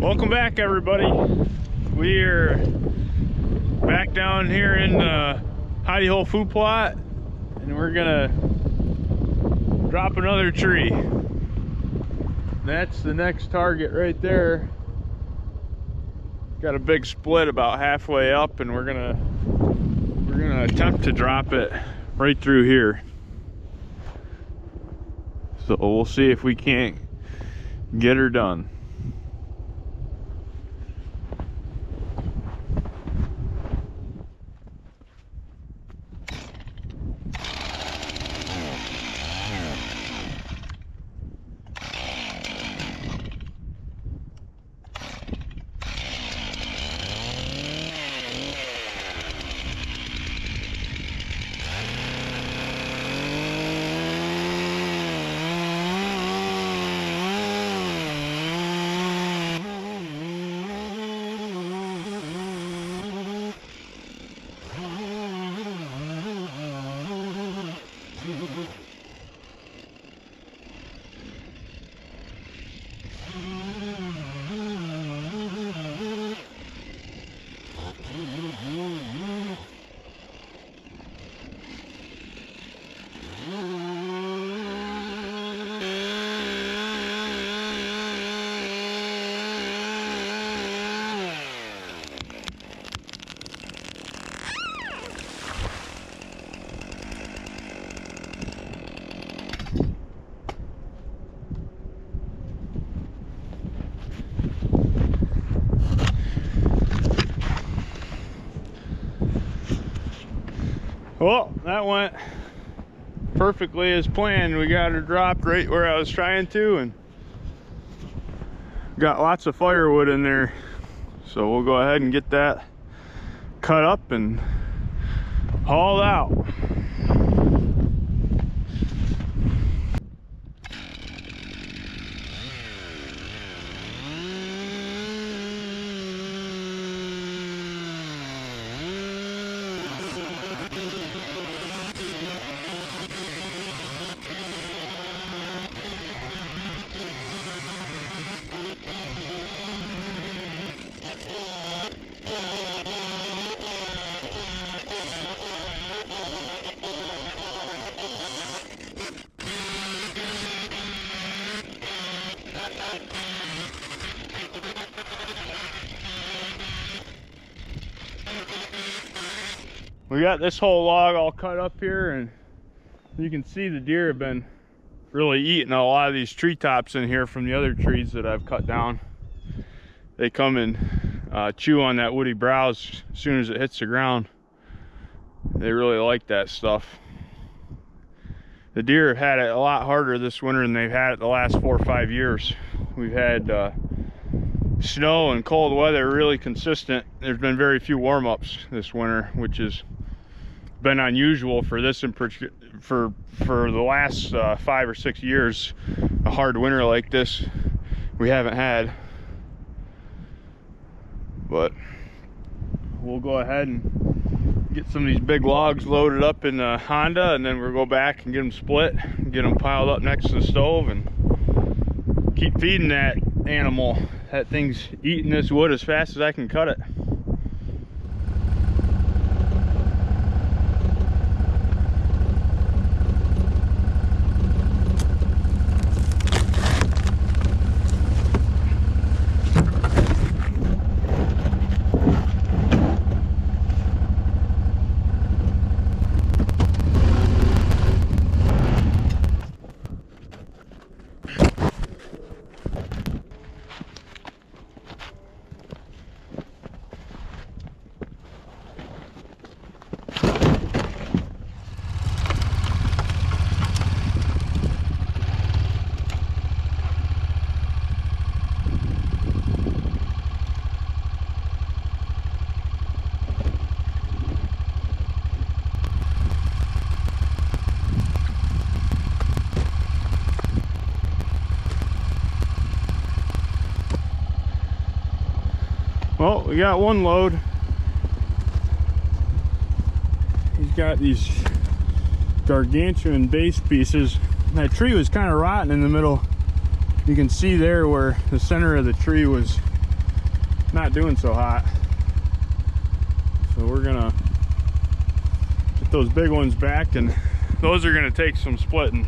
Welcome back, everybody. We are back down here in the Hidey hole food plot, and we're gonna drop another tree. That's the next target right there. Got a big split about halfway up, and we're gonna attempt to drop it right through here. So we'll see if we can't get her done. Well, that went perfectly as planned. We got her dropped right where I was trying to, and got lots of firewood in there. So we'll go ahead and get that cut up and hauled out. We got this whole log all cut up here, and you can see the deer have been really eating a lot of these treetops in here from the other trees that I've cut down. They come and chew on that woody browse as soon as it hits the ground. They really like that stuff. The deer have had it a lot harder this winter than they've had it the last 4 or 5 years. We've had snow and cold weather really consistent. There's been very few warm-ups this winter, which has been unusual for this and for the last 5 or 6 years. A hard winter like this we haven't had. But we'll go ahead and get some of these big logs loaded up in the Honda, and then we'll go back and get them split, get them piled up next to the stove, and keep feeding that animal. That thing's eating this wood as fast as I can cut it. Well, we got one load. He's got these gargantuan base pieces. That tree was kind of rotten in the middle. You can see there where the center of the tree was not doing so hot. So we're gonna get those big ones back, and those are gonna take some splitting.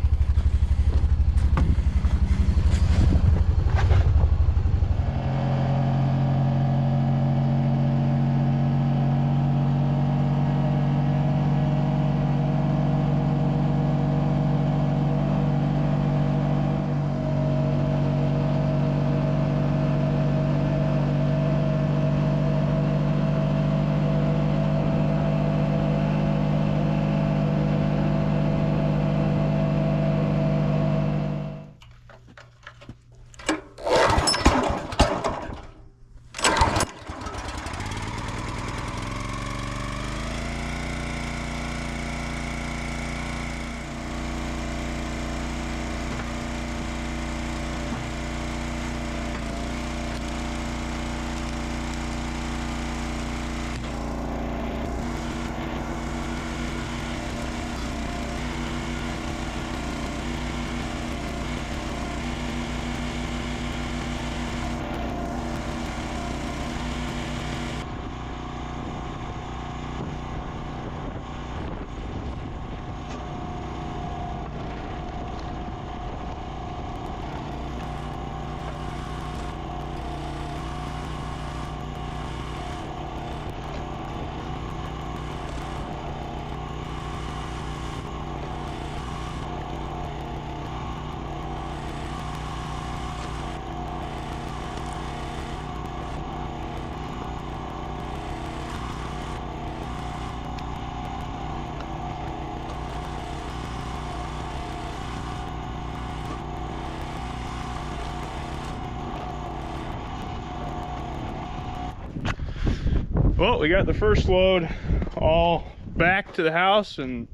Well, we got the first load all back to the house and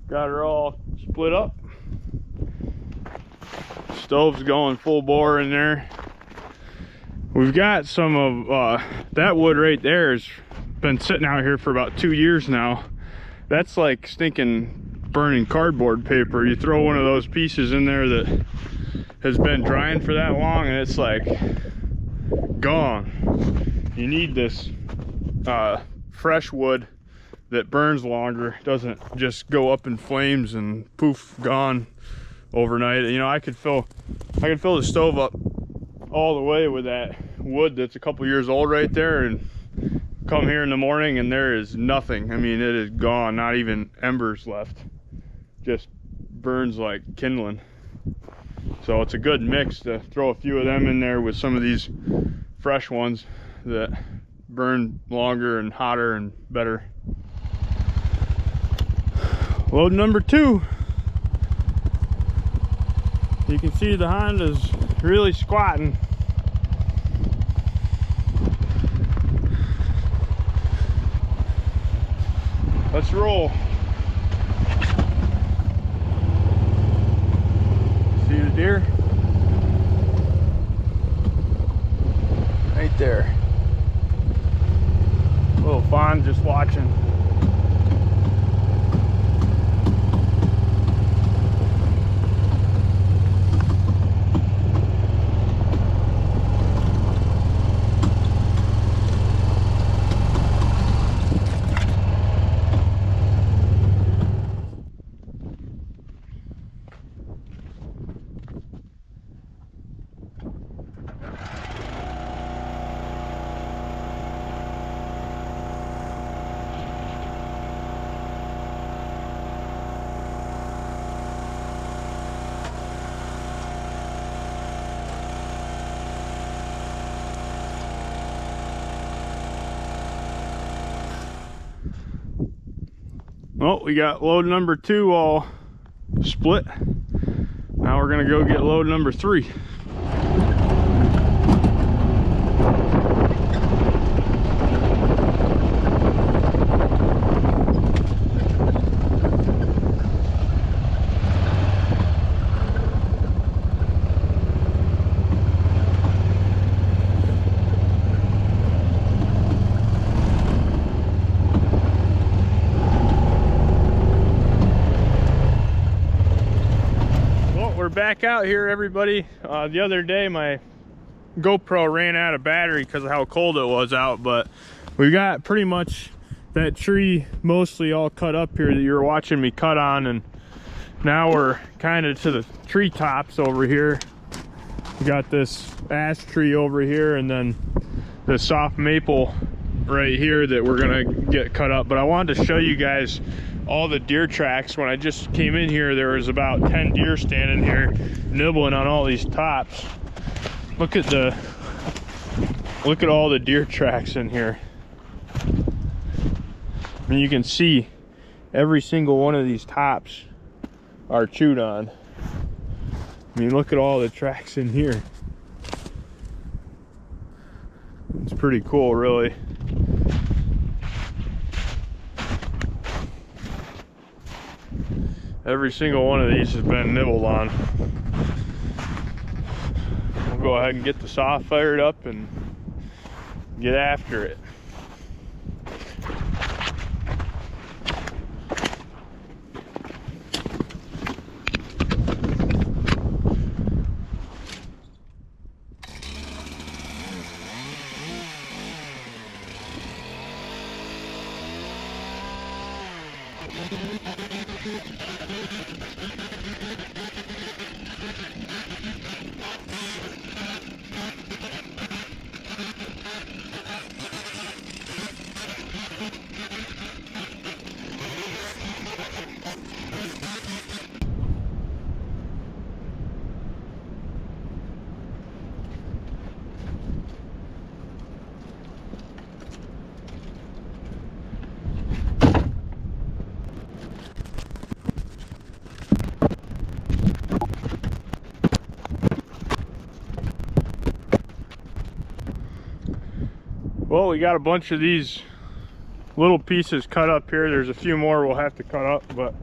got her all split up. Stove's going full bore in there. We've got some of that wood right there has been sitting out here for about 2 years now. That's like stinking burning cardboard paper. You throw one of those pieces in there that has been drying for that long and it's like gone. You need this fresh wood that burns longer, doesn't just go up in flames and poof, gone overnight. You know, I could fill the stove up all the way with that wood that's a couple years old right there and come here in the morning and there is nothing. I mean, it is gone, not even embers left, just burns like kindling. So it's a good mix to throw a few of them in there with some of these fresh ones that burn longer and hotter and better. Load number 2. You can see the Honda's really squatting. Let's roll. See the deer? Right there. A little fun just watching. Well, we got load number 2 all split. Now we're gonna go get load number 3. Back out here, everybody. The other day my GoPro ran out of battery because of how cold it was out, but we got pretty much that tree mostly all cut up here that you were watching me cut on, and now we're kind of to the tree tops over here. We got this ash tree over here and then the soft maple right here that we're gonna get cut up. But I wanted to show you guys all the deer tracks. When I just came in here, there was about 10 deer standing here nibbling on all these tops. Look at all the deer tracks in here. I mean, you can see every single one of these tops are chewed on. I mean, look at all the tracks in here. It's pretty cool, really. Every single one of these has been nibbled on. We'll go ahead and get the saw fired up and get after it. Well, we got a bunch of these little pieces cut up here. There's a few more we'll have to cut up, but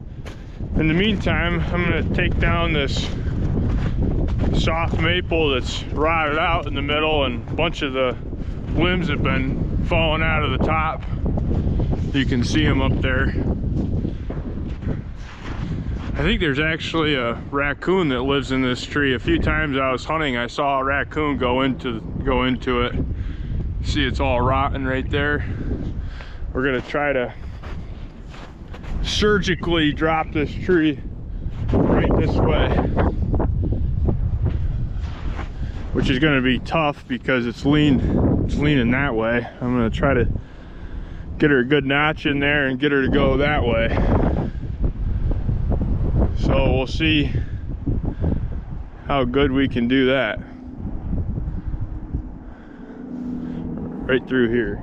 in the meantime, I'm gonna take down this soft maple that's rotted out in the middle, and a bunch of the limbs have been falling out of the top. You can see them up there. I think there's actually a raccoon that lives in this tree. A few times I was hunting, I saw a raccoon go into it. See, it's all rotten right there. We're gonna try to surgically drop this tree right this way, which is gonna be tough because it's leaning that way. I'm gonna try to get her a good notch in there and get her to go that way. So we'll see how good we can do that. Right through here.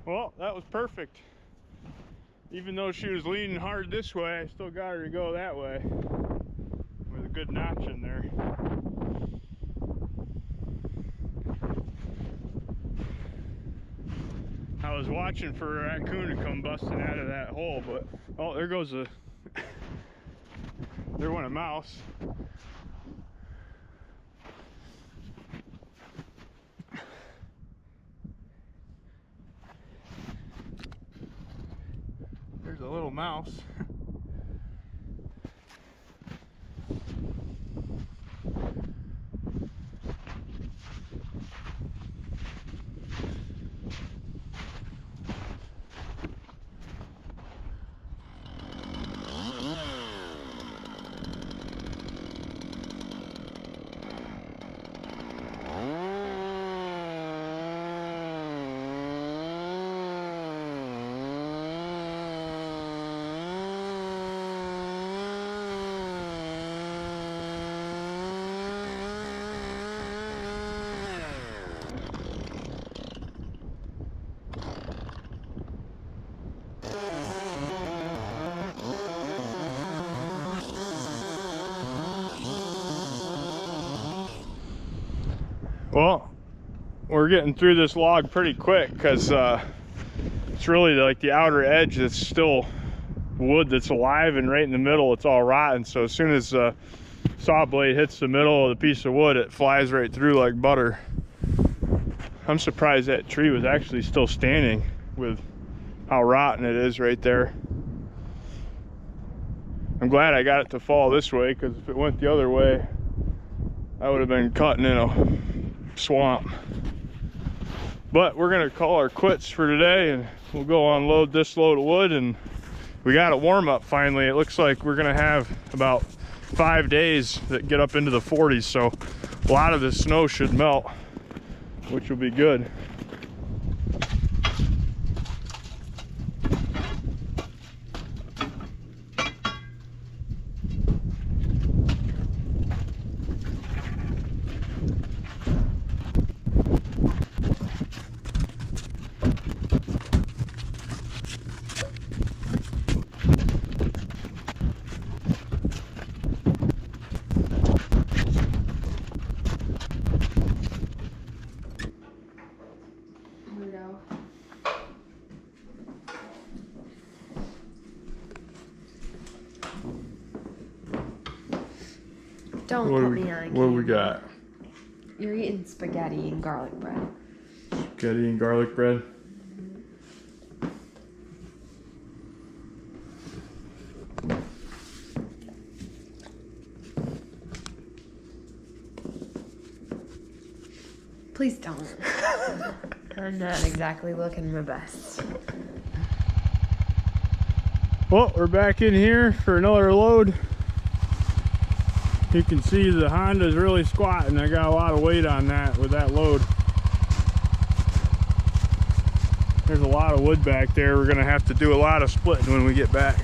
Well, that was perfect. Even though she was leaning hard this way, I still got her to go that way with a good notch in there. I was watching for a raccoon to come busting out of that hole, but oh, there goes a there went a mouse. There's a little mouse. Well, we're getting through this log pretty quick because it's really like the outer edge that's still wood that's alive, and right in the middle it's all rotten. So as soon as the saw blade hits the middle of the piece of wood, it flies right through like butter. I'm surprised that tree was actually still standing with how rotten it is right there. I'm glad I got it to fall this way, because if it went the other way, I would have been cutting in a swamp. But we're gonna call our quits for today, and we'll go unload this load of wood, and we got a warm up finally. It looks like we're gonna have about 5 days that get up into the 40s, so a lot of the snow should melt, which will be good. Don't put me on. What we got? You're eating spaghetti and garlic bread. Spaghetti and garlic bread. Please don't. I'm not exactly looking my best. Well, we're back in here for another load. You can see the Honda's really squatting. I got a lot of weight on that with that load. There's a lot of wood back there. We're gonna have to do a lot of splitting when we get back.